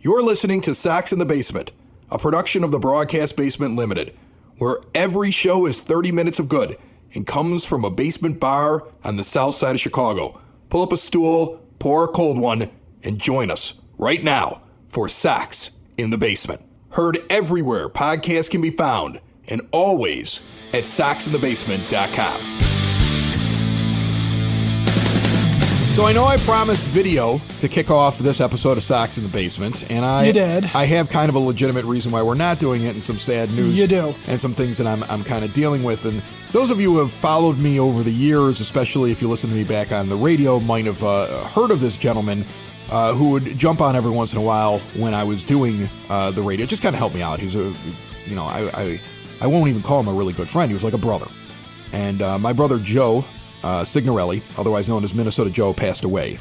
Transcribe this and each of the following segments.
You're listening to Sox in the Basement, a production of the Broadcast Basement Limited, where every show is 30 minutes of good and comes from a basement bar on the south side of Chicago. Pull up a stool, pour a cold one, and join us right now for Sox in the Basement. Heard everywhere podcasts can be found, and always at soxinthebasement.com. So I know I promised video to kick off this episode of Sox in the Basement, and You did. I have kind of a legitimate reason why we're not doing it, and some sad news. You do. And some things that I'm kind of dealing with. And those of you who have followed me over the years, especially if you listen to me back on the radio, might have heard of this gentleman who would jump on every once in a while when I was doing the radio. Just kind of help me out. He's I won't even call him a really good friend. He was like a brother. And my brother Joe Signorelli, otherwise known as Minnesota Joe, passed away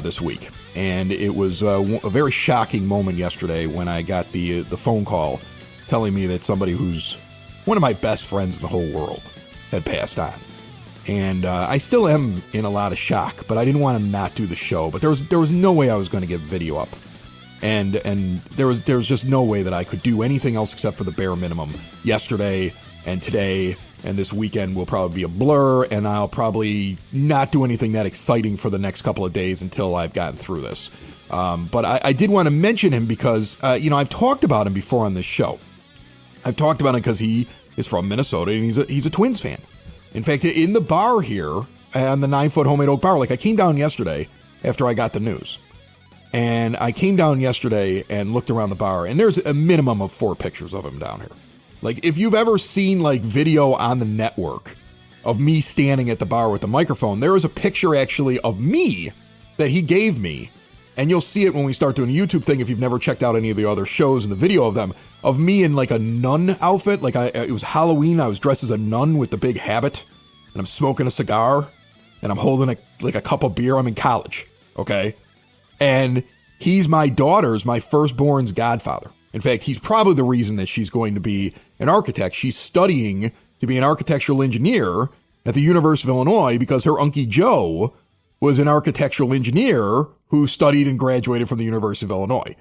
this week. And it was a very shocking moment yesterday when I got the phone call telling me that somebody who's one of my best friends in the whole world had passed on. And I still am in a lot of shock, but I didn't want to not do the show. But there was no way I was going to get video up. And there was just no way that I could do anything else except for the bare minimum. Yesterday and today and this weekend will probably be a blur, and I'll probably not do anything that exciting for the next couple of days until I've gotten through this. But I did want to mention him because, I've talked about him before on this show. I've talked about him because he is from Minnesota, and he's a Twins fan. In fact, in the bar here, on the 9-foot homemade oak bar, I came down yesterday after I got the news. And I came down yesterday and looked around the bar, and there's a minimum of 4 pictures of him down here. If you've ever seen, video on the network of me standing at the bar with the microphone, there is a picture, actually, of me that he gave me. And you'll see it when we start doing a YouTube thing, if you've never checked out any of the other shows and the video of them, of me in, a nun outfit. It was Halloween. I was dressed as a nun with the big habit, and I'm smoking a cigar, and I'm holding a cup of beer. I'm in college, okay? And he's my firstborn's godfather. In fact, he's probably the reason that she's going to be an architect. She's studying to be an architectural engineer at the University of Illinois because her Uncle Joe was an architectural engineer who studied and graduated from the University of Illinois.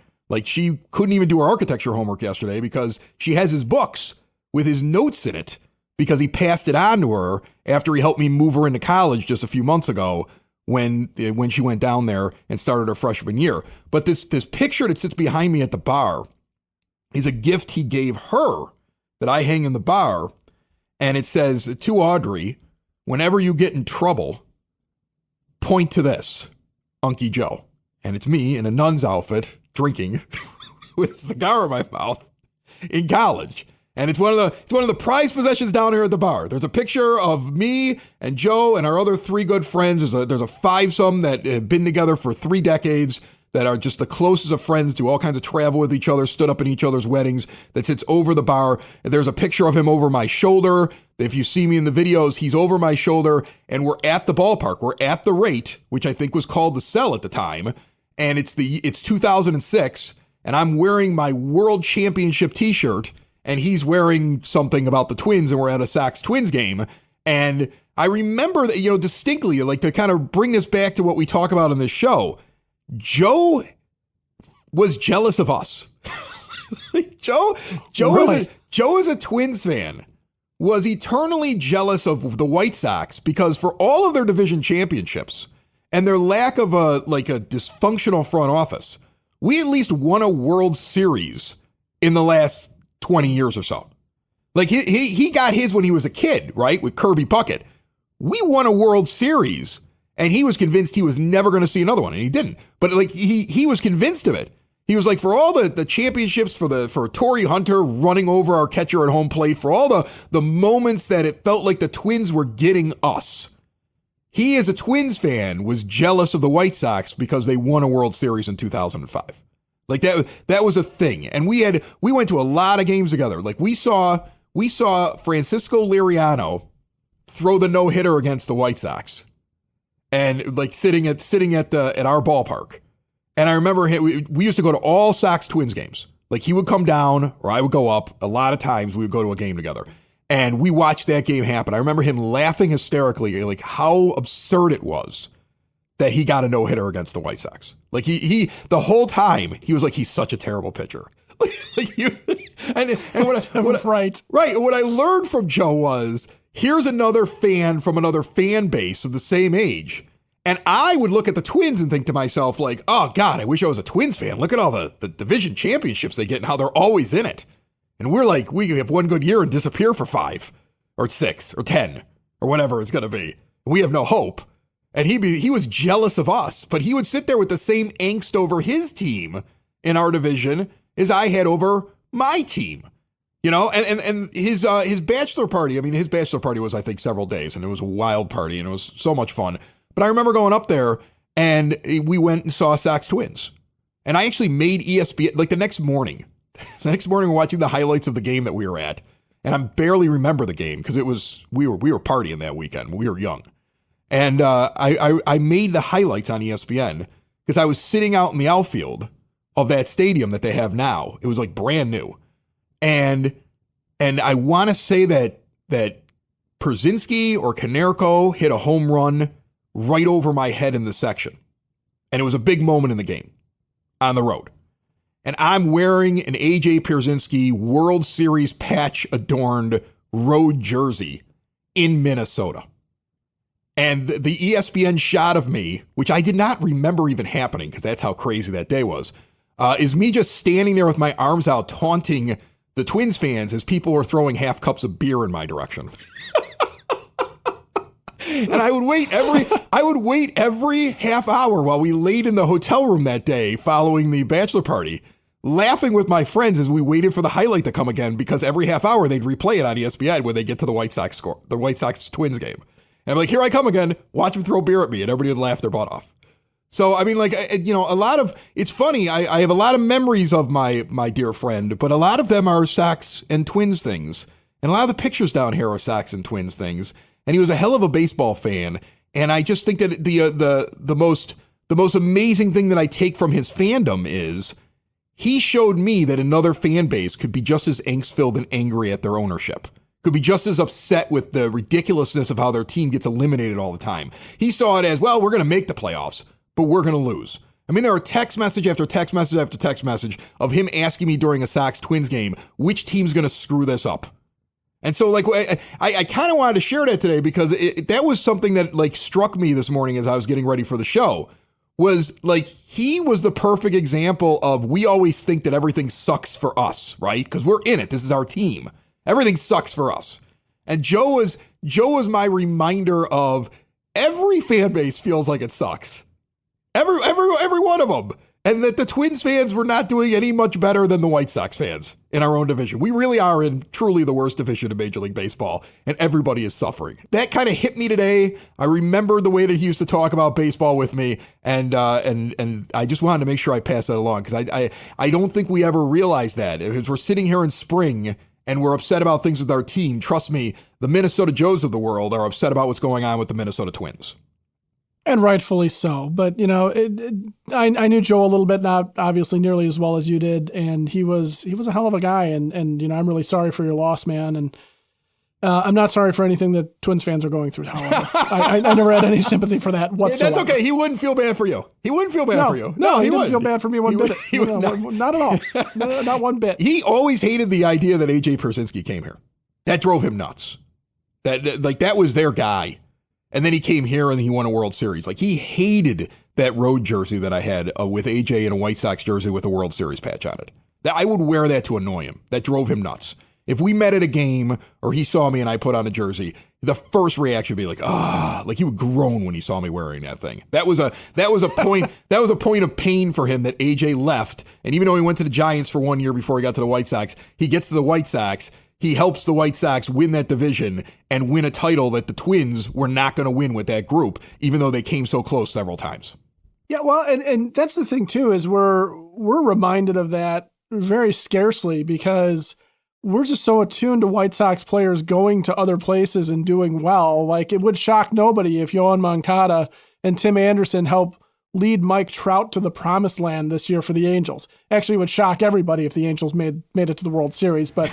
She couldn't even do her architecture homework yesterday because she has his books with his notes in it because he passed it on to her after he helped me move her into college just a few months ago when she went down there and started her freshman year. But this picture that sits behind me at the bar is a gift he gave her that I hang in the bar, and it says, "To Audrey, whenever you get in trouble, point to this, Uncle Joe." And it's me in a nun's outfit, drinking, with a cigar in my mouth, in college. And it's one of the prized possessions down here at the bar. There's a picture of me and Joe and our other 3 good friends. There's a 5-some that have been together for 3 decades. That are just the closest of friends, do all kinds of travel with each other, stood up in each other's weddings, that sits over the bar. There's a picture of him over my shoulder. If you see me in the videos, he's over my shoulder, and we're at the ballpark. We're at the Rate, which I think was called the Cell at the time, and it's 2006, and I'm wearing my World Championship t-shirt, and he's wearing something about the Twins, and we're at a Sox Twins game, and I remember that, distinctly, to kind of bring this back to what we talk about in this show. Joe was jealous of us. Joe is a Twins fan, was eternally jealous of the White Sox because for all of their division championships and their lack of a dysfunctional front office, we at least won a World Series in the last 20 years or so. He got his when he was a kid, right? With Kirby Puckett. We won a World Series. And he was convinced he was never going to see another one, and he didn't. But he was convinced of it. He was for all the championships, for Torrey Hunter running over our catcher at home plate, for all the moments that it felt like the Twins were getting us. He, as a Twins fan, was jealous of the White Sox because they won a World Series in 2005. That was a thing. And we went to a lot of games together. We saw Francisco Liriano throw the no-hitter against the White Sox. And sitting at our ballpark. And I remember we used to go to all Sox Twins games. He would come down or I would go up. A lot of times we would go to a game together. And we watched that game happen. I remember him laughing hysterically, how absurd it was that he got a no-hitter against the White Sox. Like he the whole time he was like, he's such a terrible pitcher. And what I learned from Joe was, here's another fan from another fan base of the same age. And I would look at the Twins and think to myself, like, oh God, I wish I was a Twins fan. Look at all the division championships they get and how they're always in it. And we're like, we have one good year and disappear for 5 or 6 or 10 or whatever it's going to be. We have no hope. And he was jealous of us, but he would sit there with the same angst over his team in our division as I had over my team. You know, and his bachelor party, I mean, his bachelor party was, I think, several days, and it was a wild party, and it was so much fun. But I remember going up there, and we went and saw Sox Twins. And I actually made ESPN, like the next morning we're watching the highlights of the game that we were at. And I barely remember the game because we were partying that weekend. We were young. And I made the highlights on ESPN because I was sitting out in the outfield of that stadium that they have now. It was like brand new. And I want to say that Przinsky or Konerko hit a home run right over my head in the section. And it was a big moment in the game on the road. And I'm wearing an AJ Pierzynski World Series patch adorned road jersey in Minnesota. And the ESPN shot of me, which I did not remember even happening because that's how crazy that day was, is me just standing there with my arms out taunting the Twins fans as people were throwing half cups of beer in my direction. And I would wait every half hour while we laid in the hotel room that day following the bachelor party, laughing with my friends as we waited for the highlight to come again, because every half hour they'd replay it on ESPN when they get to the White Sox Twins game. And I'm like, here I come again, watch them throw beer at me, and everybody would laugh their butt off. So, I mean, like, you know, it's funny, I have a lot of memories of my dear friend, but a lot of them are Sox and Twins things. And a lot of the pictures down here are Sox and Twins things. And he was a hell of a baseball fan. And I just think that the most amazing thing that I take from his fandom is he showed me that another fan base could be just as angst-filled and angry at their ownership, could be just as upset with the ridiculousness of how their team gets eliminated all the time. He saw it as, well, we're going to make the playoffs, but we're going to lose. I mean, there are text message after text message after text message of him asking me during a Sox Twins game, which team's going to screw this up? And so, like, I kind of wanted to share that today because that was something that, like, struck me this morning as I was getting ready for the show, was, like, he was the perfect example of, we always think that everything sucks for us, right? Because we're in it. This is our team. Everything sucks for us. And Joe was my reminder of every fan base feels like it sucks. Every one of them. And that the Twins fans were not doing any much better than the White Sox fans in our own division. We really are in truly the worst division of Major League Baseball, and everybody is suffering. That kind of hit me today. I remembered the way that he used to talk about baseball with me, and I just wanted to make sure I passed that along, because I don't think we ever realized that. If we're sitting here in spring and we're upset about things with our team, trust me, the Minnesota Joes of the world are upset about what's going on with the Minnesota Twins. And rightfully so. But, you know, I knew Joe a little bit, not obviously nearly as well as you did. And he was a hell of a guy. And you know, I'm really sorry for your loss, man. And I'm not sorry for anything that Twins fans are going through, however. I never had any sympathy for that whatsoever. That's okay. He wouldn't feel bad for you. He wouldn't feel bad for you. No, he didn't feel bad for me one bit. Not at all. Not one bit. He always hated the idea that AJ Pierzynski came here. That drove him nuts. That was their guy. And then he came here and he won a World Series. Like, he hated that road jersey that I had with AJ and a White Sox jersey with a World Series patch on it. I would wear that to annoy him. That drove him nuts. If we met at a game or he saw me and I put on a jersey, the first reaction would be like, like he would groan when he saw me wearing that thing. That was a point. That was a point of pain for him that AJ left. And even though he went to the Giants for 1 year before he got to the White Sox, he gets to the White Sox. He helps the White Sox win that division and win a title that the Twins were not going to win with that group, even though they came so close several times. Yeah, well, and that's the thing too, is we're reminded of that very scarcely, because we're just so attuned to White Sox players going to other places and doing well. Like, it would shock nobody if Yohan Moncada and Tim Anderson help lead Mike Trout to the promised land this year for the Angels. Actually, it would shock everybody if the Angels made it to the World Series, but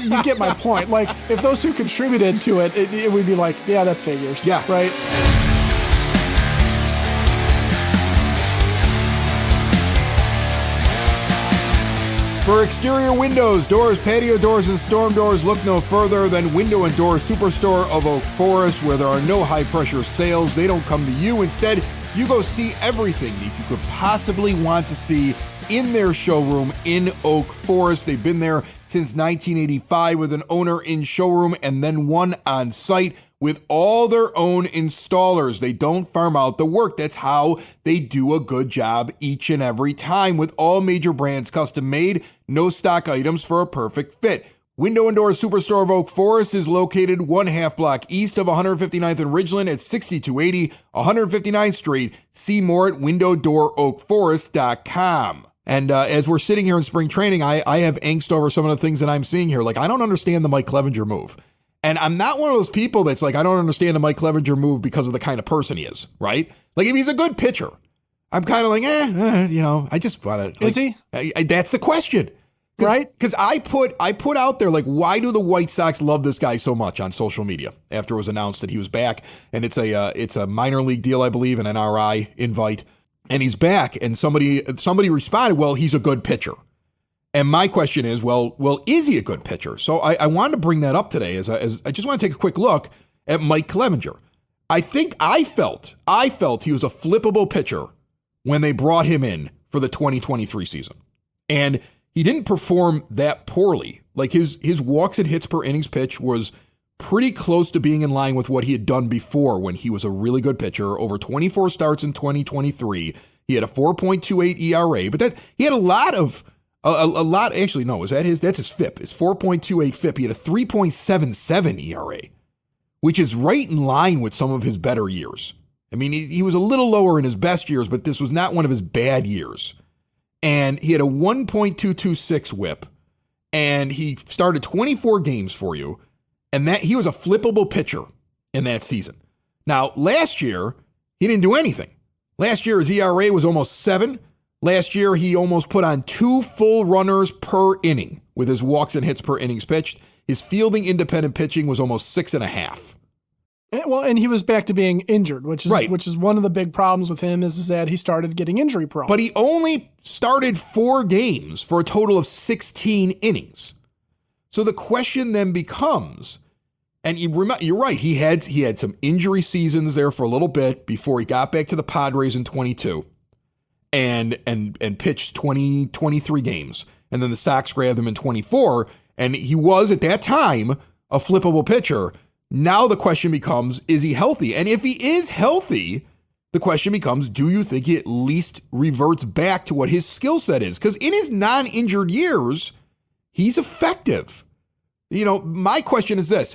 you get my point. Like, if those two contributed to it, it would be like, yeah, that figures. Yeah. Right? For exterior windows, doors, patio doors, and storm doors, look no further than Window and Door Superstore of Oak Forest, where there are no high-pressure sales. They don't come to you. Instead, you go see everything that you could possibly want to see in their showroom in Oak Forest. They've been there since 1985 with an owner in showroom and then one on site with all their own installers. They don't farm out the work. That's how they do a good job each and every time, with all major brands custom made, no stock items for a perfect fit. Window and Door Superstore of Oak Forest is located 1/2 block east of 159th and Ridgeland at 6280 159th Street. See more at windowdooroakforest.com. And as we're sitting here in spring training, I have angst over some of the things that I'm seeing here. Like, I don't understand the Mike Clevinger move. And I'm not one of those people that's like, I don't understand the Mike Clevinger move because of the kind of person he is, right? Like, if he's a good pitcher, I'm kind of like, I just want to. Is he? That's the question. Right? Because I put out there, like, why do the White Sox love this guy so much on social media after it was announced that he was back? And it's a minor league deal, I believe, an NRI invite. And he's back. And somebody responded, well, he's a good pitcher. And my question is, well, is he a good pitcher? So I wanted to bring that up today as I just want to take a quick look at Mike Clevinger. I felt he was a flippable pitcher when they brought him in for the 2023 season. And he didn't perform that poorly. Like, his walks and hits per innings pitch was pretty close to being in line with what he had done before when he was a really good pitcher. Over 24 starts in 2023. He had a 4.28 ERA, but he had a lot, actually, no, that's his FIP. His 4.28 FIP. He had a 3.77 ERA, which is right in line with some of his better years. I mean, he was a little lower in his best years, but this was not one of his bad years. And he had a 1.226 whip, and he started 24 games for you, and that he was a flippable pitcher in that season. Now, last year, he didn't do anything. Last year, his ERA was almost 7. Last year, he almost put on 2 full runners per inning with his walks and hits per innings pitched. His fielding independent pitching was almost 6.5. Well, and he was back to being injured, which is right. Which is one of the big problems with him is that he started getting injury prone. But he only started 4 games for a total of 16 innings. So the question then becomes, and you're right, he had some injury seasons there for a little bit before he got back to the Padres in 22 and pitched 23 games. And then the Sox grabbed him in 24, and he was at that time a flippable pitcher. Now the question becomes, is he healthy? And if he is healthy, the question becomes, do you think he at least reverts back to what his skill set is? Because in his non-injured years, he's effective. My question is this.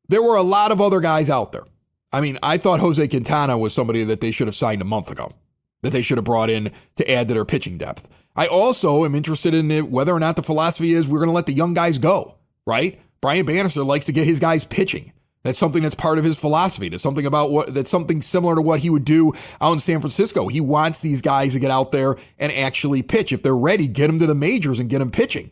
There were a lot of other guys out there. I mean, I thought Jose Quintana was somebody that they should have signed a month ago, that they should have brought in to add to their pitching depth. I also am interested in whether or not the philosophy is we're going to let the young guys go, right? Brian Bannister likes to get his guys pitching. That's something that's part of his philosophy. That's something similar to what he would do out in San Francisco. He wants these guys to get out there and actually pitch. If they're ready, get them to the majors and get them pitching.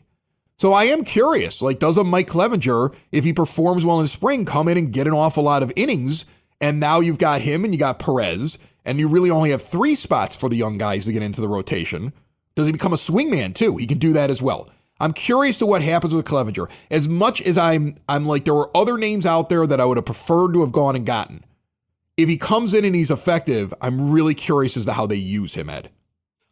So I am curious, like, does a Mike Clevinger, if he performs well in the spring, come in and get an awful lot of innings? And now you've got him and you got Perez, and you really only have 3 spots for the young guys to get into the rotation. Does he become a swingman too? He can do that as well. I'm curious to what happens with Clevinger. As much as I'm like, there were other names out there that I would have preferred to have gone and gotten. If he comes in and he's effective, I'm really curious as to how they use him, Ed.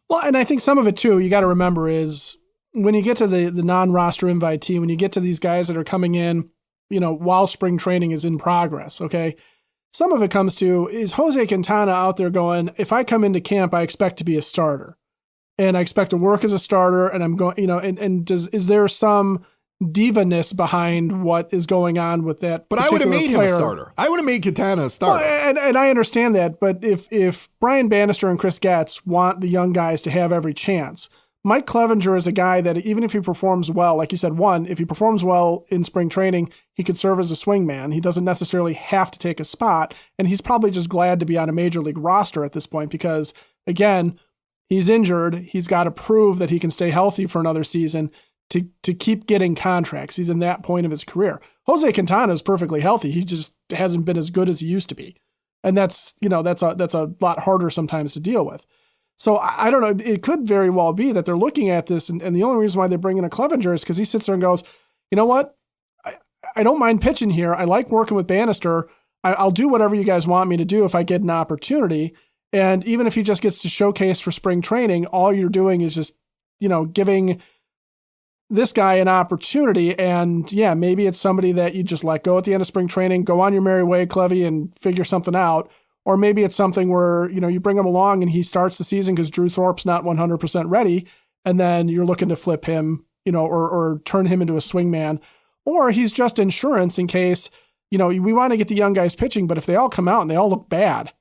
Well, and I think some of it too, you got to remember is when you get to the non-roster invitee, when you get to these guys that are coming in, while spring training is in progress, okay? Some of it comes to, is Jose Quintana out there going, if I come into camp, I expect to be a starter. And I expect to work as a starter, and I'm going, is there some diva-ness behind what is going on with that? But I would have made him a starter. I would have made Quintana a starter. Well, and I understand that, but if Brian Bannister and Chris Getz want the young guys to have every chance, Mike Clevinger is a guy that even if he performs well, like you said, if he performs well in spring training, he could serve as a swingman. He doesn't necessarily have to take a spot, and he's probably just glad to be on a major league roster at this point because, again, he's injured. He's got to prove that he can stay healthy for another season to keep getting contracts. He's in that point of his career. Jose Quintana is perfectly healthy. He just hasn't been as good as he used to be. And that's a lot harder sometimes to deal with. So I don't know. It could very well be that they're looking at this, and the only reason why they bring in a Clevinger is because he sits there and goes, you know what? I don't mind pitching here. I like working with Bannister. I'll do whatever you guys want me to do if I get an opportunity. And even if he just gets to showcase for spring training, all you're doing is just, giving this guy an opportunity. And yeah, maybe it's somebody that you just let go at the end of spring training, go on your merry way, Clevy, and figure something out. Or maybe it's something where, you bring him along and he starts the season because Drew Thorpe's not 100% ready. And then you're looking to flip him, or turn him into a swingman. Or he's just insurance in case, we want to get the young guys pitching, but if they all come out and they all look bad,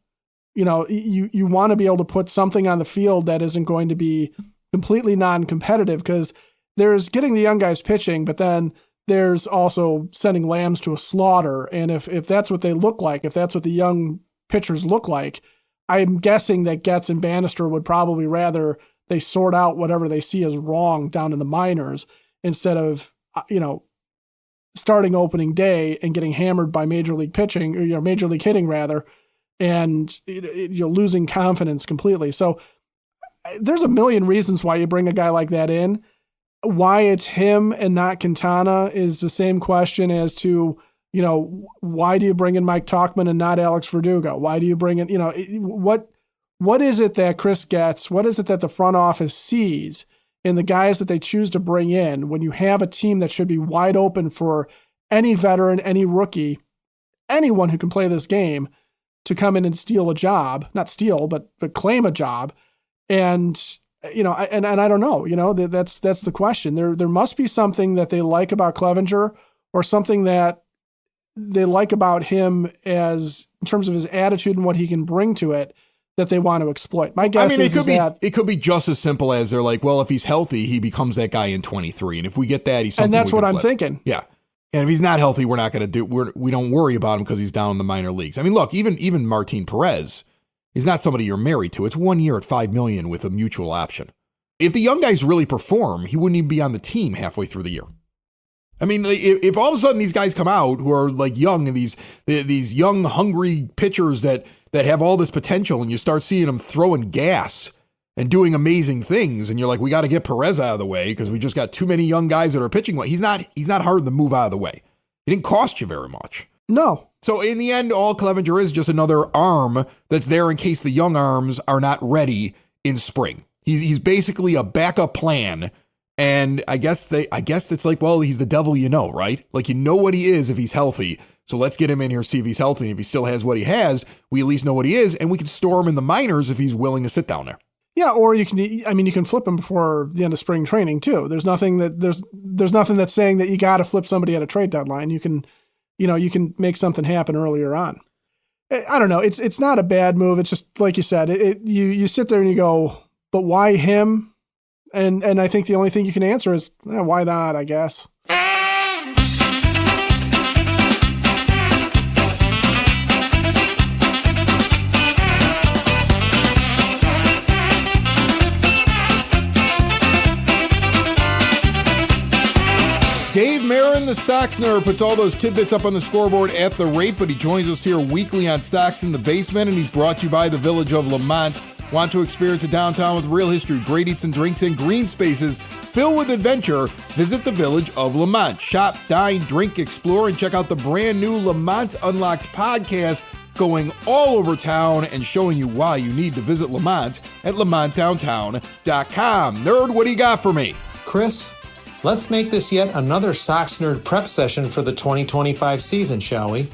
you want to be able to put something on the field that isn't going to be completely non-competitive, because there's getting the young guys pitching, but then there's also sending lambs to a slaughter. And if that's what they look like, if that's what the young pitchers look like, I'm guessing that Getz and Bannister would probably rather they sort out whatever they see as wrong down in the minors instead of, starting opening day and getting hammered by major league pitching, or major league hitting rather, and you're losing confidence completely. So there's a million reasons why you bring a guy like that in. Why it's him and not Quintana is the same question as to, why do you bring in Mike Tauchman and not Alex Verdugo? Why do you bring in, what is it that Chris gets? What is it that the front office sees in the guys that they choose to bring in when you have a team that should be wide open for any veteran, any rookie, anyone who can play this game to come in and steal a job, not steal, but claim a job. And, and I don't know, that's the question. There must be something that they like about Clevinger, or something that they like about him as in terms of his attitude and what he can bring to it, that they want to exploit. My guess it could be just as simple as they're like, well, if he's healthy, he becomes that guy in 23. And if we get that, he's something. And that's what I'm thinking. Yeah. And if he's not healthy, we're not going to we don't worry about him because he's down in the minor leagues. I mean, look, even Martin Perez is not somebody you're married to. It's 1 year at $5 million with a mutual option. If the young guys really perform, he wouldn't even be on the team halfway through the year. I mean, if all of a sudden these guys come out who are like young, and these young, hungry pitchers that have all this potential, and you start seeing them throwing gas and doing amazing things, and you're like, we got to get Perez out of the way because we just got too many young guys that are pitching well. He's not hard to move out of the way. He didn't cost you very much. No. So in the end, all Clevinger is just another arm that's there in case the young arms are not ready in spring. He's basically a backup plan. And I guess it's like, well, he's the devil, right? Like, what he is if he's healthy. So let's get him in here, see if he's healthy. And if he still has what he has, we at least know what he is, and we can store him in the minors if he's willing to sit down there. Yeah, or you can flip him before the end of spring training too. There's nothing that's saying that you got to flip somebody at a trade deadline. You can make something happen earlier on. I don't know. It's not a bad move. It's just like you said. You sit there and you go, but why him? And I think the only thing you can answer is, why not, I guess. Dave Marin, the Sox nerd, puts all those tidbits up on the scoreboard at the rate, but he joins us here weekly on Sox in the Basement, and he's brought to you by the Village of Lamont. Want to experience a downtown with real history, great eats and drinks, and green spaces filled with adventure? Visit the Village of Lamont. Shop, dine, drink, explore, and check out the brand new Lamont Unlocked podcast going all over town and showing you why you need to visit Lamont at lamontdowntown.com. Nerd, what do you got for me? Chris, let's make this yet another Sox Nerd prep session for the 2025 season, shall we?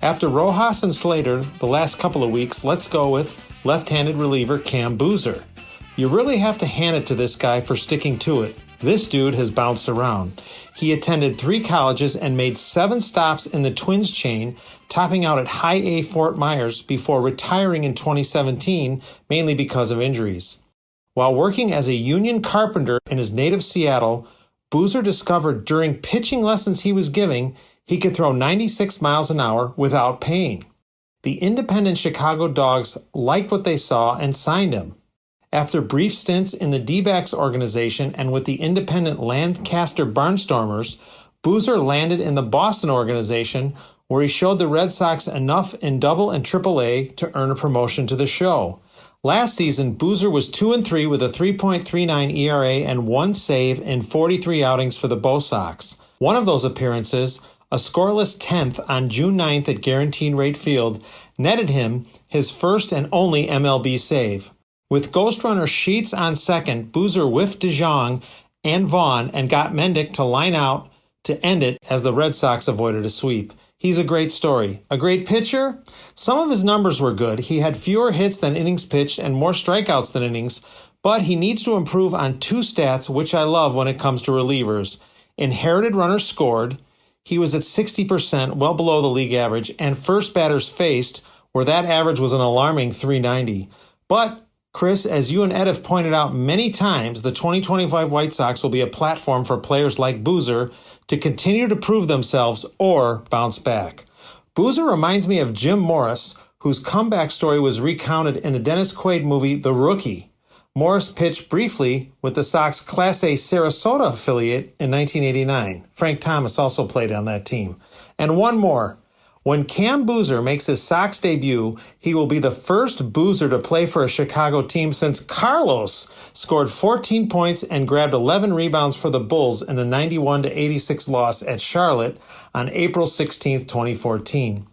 After Rojas and Slater the last couple of weeks, let's go with left-handed reliever Cam Boozer. You really have to hand it to this guy for sticking to it. This dude has bounced around. He attended 3 colleges and made 7 stops in the Twins chain, topping out at High A Fort Myers before retiring in 2017, mainly because of injuries. While working as a union carpenter in his native Seattle, Boozer discovered during pitching lessons he was giving, he could throw 96 miles an hour without pain. The independent Chicago Dogs liked what they saw and signed him. After brief stints in the D-backs organization and with the independent Lancaster Barnstormers, Boozer landed in the Boston organization, where he showed the Red Sox enough in Double and Triple A to earn a promotion to the show. Last season, Boozer was 2-3 with a 3.39 ERA and 1 save in 43 outings for the Bo Sox. One of those appearances, a scoreless 10th on June 9th at Guaranteed Rate Field, netted him his first and only MLB save. With ghost runner Sheets on second, Boozer whiffed DeJong and Vaughn and got Mendick to line out to end it as the Red Sox avoided a sweep. He's a great story. A great pitcher? Some of his numbers were good. He had fewer hits than innings pitched and more strikeouts than innings, but he needs to improve on 2 stats, which I love when it comes to relievers. Inherited runners scored. He was at 60%, well below the league average, and first batters faced, where that average was an alarming 390. But, Chris, as you and Ed have pointed out many times, the 2025 White Sox will be a platform for players like Boozer to continue to prove themselves or bounce back. Boozer reminds me of Jim Morris, whose comeback story was recounted in the Dennis Quaid movie The Rookie. Morris pitched briefly with the Sox Class A Sarasota affiliate in 1989. Frank Thomas also played on that team. And one more. When Cam Boozer makes his Sox debut, he will be the first Boozer to play for a Chicago team since Carlos scored 14 points and grabbed 11 rebounds for the Bulls in the 91-86 loss at Charlotte on April 16, 2014.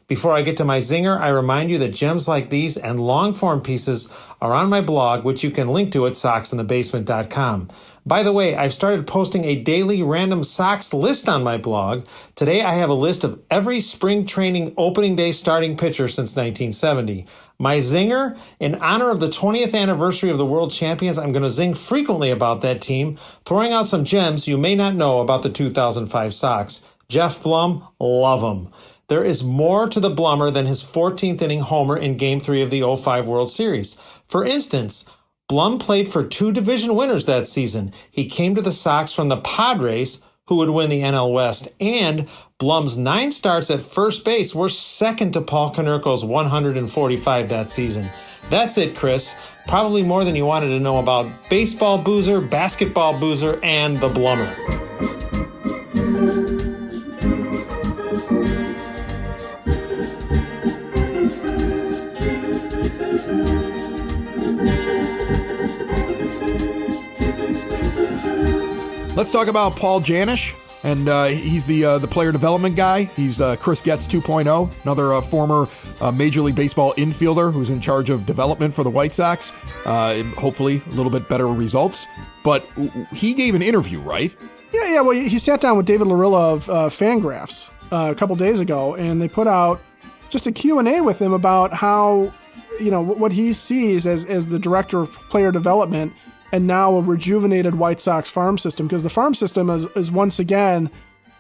Before I get to my zinger, I remind you that gems like these and long-form pieces are on my blog, which you can link to at soxinthebasement.com. By the way, I've started posting a daily random Sox list on my blog. Today I have a list of every spring training opening day starting pitcher since 1970. My zinger, in honor of the 20th anniversary of the World Champions, I'm going to zing frequently about that team, throwing out some gems you may not know about the 2005 Sox. Jeff Blum, love him. There is more to the Blummer than his 14th inning homer in Game 3 of the 05 World Series. For instance, Blum played for 2 division winners that season. He came to the Sox from the Padres, who would win the NL West, and Blum's 9 starts at first base were second to Paul Konerko's 145 that season. That's it, Chris. Probably more than you wanted to know about baseball Boozer, basketball Boozer, and the Blummer. Let's talk about Paul Janish, and he's the player development guy. He's Chris Getz 2.0, another former Major League Baseball infielder who's in charge of development for the White Sox. Hopefully a little bit better results. But he gave an interview, right? Yeah. Well, he sat down with David Larilla of Fangraphs a couple days ago, and they put out just a Q&A with him about how, what he sees as the director of player development and now a rejuvenated White Sox farm system, because the farm system is once again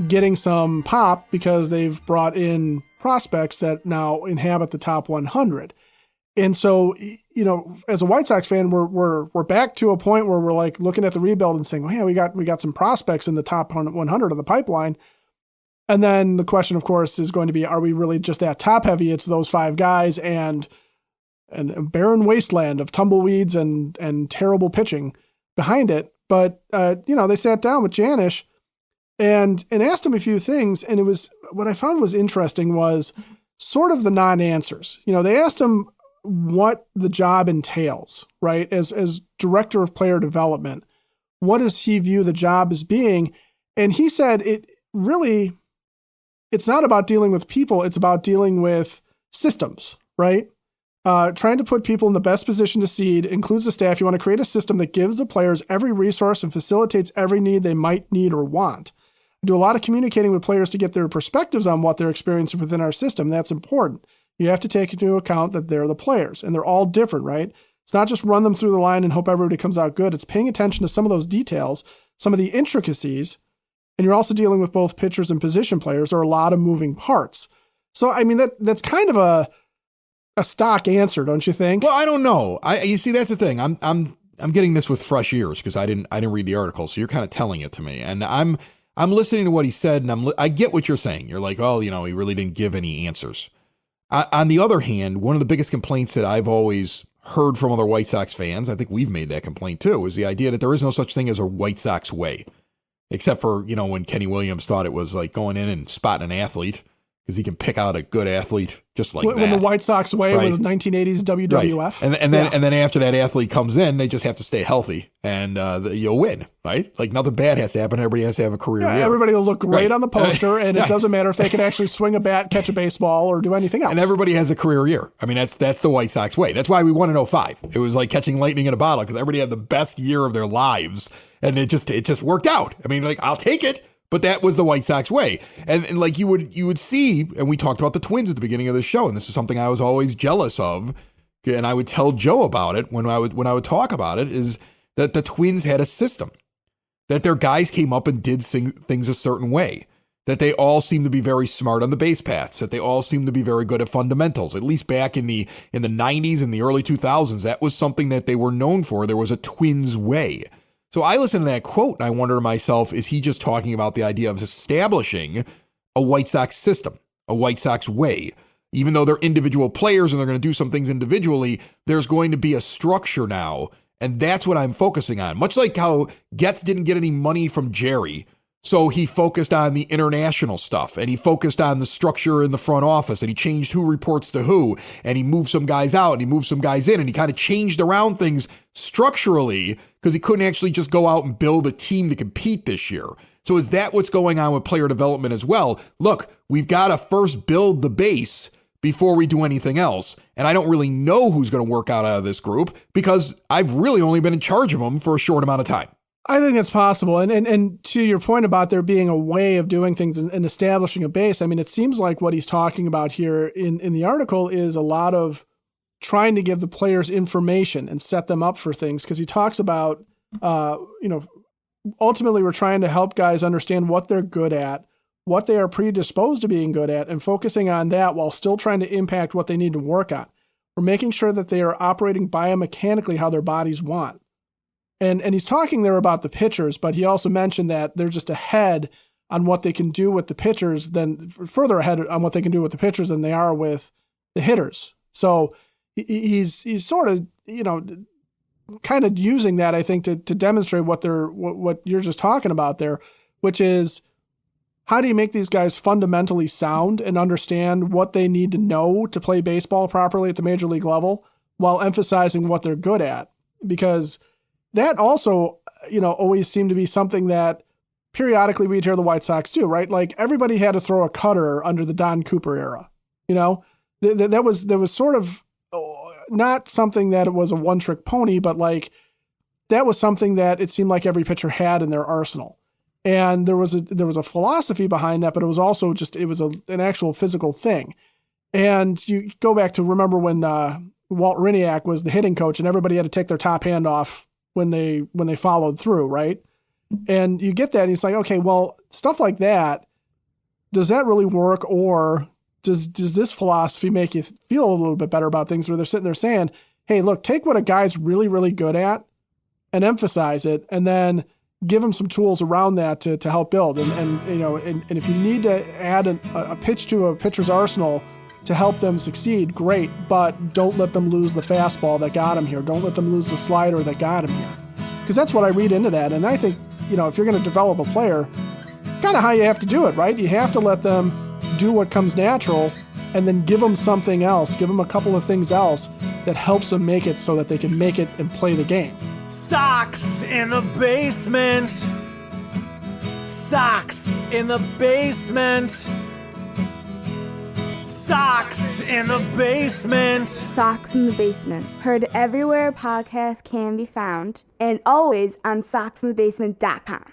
getting some pop because they've brought in prospects that now inhabit the top 100. And so, as a White Sox fan, we're back to a point where we're like looking at the rebuild and saying, well, yeah, we got some prospects in the top 100 of the pipeline. And then the question, of course, is going to be, are we really just that top heavy? It's those 5 guys and a barren wasteland of tumbleweeds and terrible pitching behind it. But, they sat down with Janish and asked him a few things. And it was, what I found was interesting was sort of the non-answers. They asked him what the job entails, right? As director of player development, what does he view the job as being? And he said, it's not about dealing with people. It's about dealing with systems, right? Trying to put people in the best position to seed includes the staff. You want to create a system that gives the players every resource and facilitates every need they might need or want. I do a lot of communicating with players to get their perspectives on what they're experiencing within our system. That's important. You have to take into account that they're the players and they're all different, right? It's not just run them through the line and hope everybody comes out good. It's paying attention to some of those details, some of the intricacies, and you're also dealing with both pitchers and position players. There are a lot of moving parts. So, that's kind of a stock answer, don't you think? Well, I don't know. You see, that's the thing. I'm getting this with fresh ears because I didn't read the article, so you're kind of telling it to me, and I'm listening to what he said, and I get what you're saying. You're like, oh, he really didn't give any answers. On the other hand, one of the biggest complaints that I've always heard from other White Sox fans, I think we've made that complaint too, is the idea that there is no such thing as a White Sox way, except for when Kenny Williams thought it was like going in and spotting an athlete because he can pick out a good athlete just like when that. the White Sox way Right. was 1980s WWF. Right. And then after that athlete comes in, they just have to stay healthy and you'll win, right? Like nothing bad has to happen. Everybody has to have a career year. Everybody will look great on the poster, and Yeah. it doesn't matter if they can actually swing a bat, catch a baseball, or do anything else. And everybody has a career year. I mean, that's the White Sox way. That's why we won in 05. It was like catching lightning in a bottle because everybody had the best year of their lives, and it just worked out. I mean, like I'll take it. But that was the White Sox way. And like you would see, and we talked about the Twins at the beginning of the show, and this is something I was always jealous of, and I would tell Joe about it when I would talk about it, is that the Twins had a system, that their guys came up and did things a certain way, that they all seemed to be very smart on the base paths, that they all seemed to be very good at fundamentals. At least back in the 90s and the early 2000s, that was something that they were known for. There was a Twins way. So I listened to that quote and I wonder to myself, is he just talking about the idea of establishing a White Sox system, a White Sox way? Even though they're individual players and they're going to do some things individually, there's going to be a structure now. And that's what I'm focusing on. Much like how Getz didn't get any money from Jerry, so he focused on the international stuff and he focused on the structure in the front office and he changed who reports to who and he moved some guys out and he moved some guys in and he kind of changed around things structurally because he couldn't actually just go out and build a team to compete this year. So is that what's going on with player development as well? Look, we've got to first build the base before we do anything else. And I don't really know who's going to work out of this group because I've really only been in charge of them for a short amount of time. I think it's possible. And to your point about there being a way of doing things and establishing a base, I mean, it seems like what he's talking about here in the article is a lot of trying to give the players information and set them up for things. Because he talks about, ultimately we're trying to help guys understand what they're good at, what they are predisposed to being good at, and focusing on that while still trying to impact what they need to work on. We're making sure that they are operating biomechanically how their bodies want. And he's talking there about the pitchers, but he also mentioned that they're just ahead on what they can do with the pitchers, further ahead on what they can do with the pitchers than they are with the hitters. So he's sort of, kind of using that, I think, to demonstrate what you're just talking about there, which is how do you make these guys fundamentally sound and understand what they need to know to play baseball properly at the major league level while emphasizing what they're good at? Because that also, always seemed to be something that periodically we'd hear the White Sox do, right? Like everybody had to throw a cutter under the Don Cooper era. That was sort of not something that it was a one-trick pony, but like that was something that it seemed like every pitcher had in their arsenal. And there was a philosophy behind that, but it was also an actual physical thing. And you go back to remember when Walt Riniak was the hitting coach and everybody had to take their top hand off when they followed through, right? And you get that and it's like, okay, well, stuff like that, does that really work? Or does this philosophy make you feel a little bit better about things where they're sitting there saying, hey, look, take what a guy's really, really good at and emphasize it and then give him some tools around that to help build. And if you need to add a pitch to a pitcher's arsenal to help them succeed, great, but don't let them lose the fastball that got him here. Don't let them lose the slider that got him here. Because that's what I read into that. And I think, if you're going to develop a player, kind of how you have to do it, right? You have to let them do what comes natural and then give them something else, give them a couple of things else that helps them make it so that they can make it and play the game. Sox in the basement. Sox in the basement. Sox in the basement. Sox in the Basement. Heard everywhere podcasts can be found and always on soxinthebasement.com.